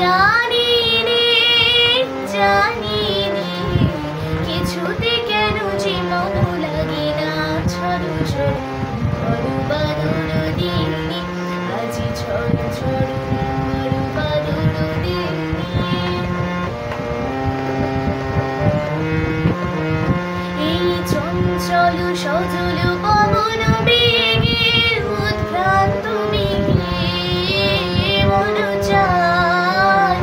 জানি রে জানি রে কিছুতে কেন যে মন লাগে না ঝড় ঝড় ঝড় বাদল দিনে আজি ঝড় ঝড় ঝড় বাদল দিনে এই চঞ্চল সজল পবন বেগে উৎক্রান্ত মেঘে মন চায়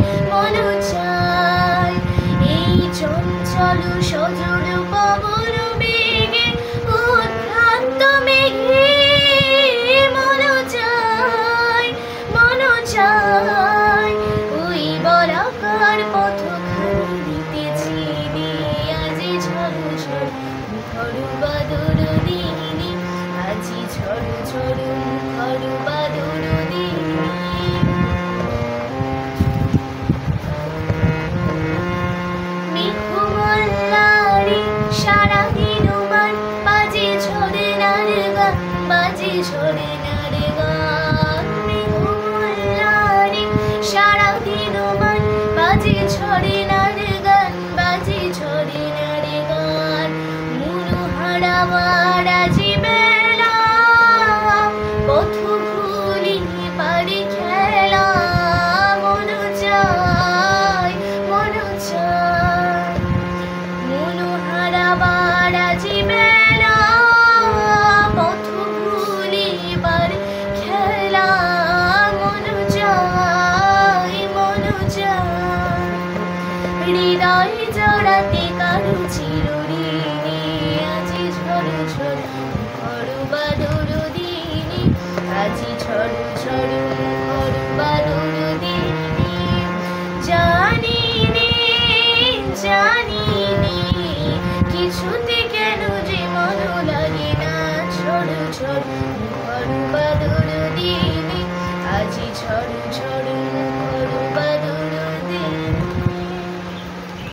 এই চঞ্চল সজল পবন বেগে উৎক্রান্ত মেঘে মন চায় ওই বলাকার পথখানি দিতেছি আজি ঝড় ঝড় ঝড় বাদল দিনে আজি ঝড় ঝড় ঝড় বাদল দিনে মেঘমল্লারে সারাদিন মান বাজে ঝরনার গান বাজে ঝরনার গান মেঘমল্লারে সারাদিন মান বাজে ঝরনার গান বাজে ঝরনার গান মনোহারাবার আজি বেলা পথ ভুলি পারি খেলা মন চায় মনোহারাবার আজি বেলা পথ ভুলি পারি খেলা মন চায় হৃদয় জড়াতে কারো চিরঋণী আজি ঝড় ঝড় ঝড় বাদল দিনে আজি ঝড় ঝড় ঝড় বাদল দিনে জানি রে কিছুতে কেন যে মন লাগে না ঝড় ঝড় ঝড় বাদল দিনে আজি ঝড় ঝড়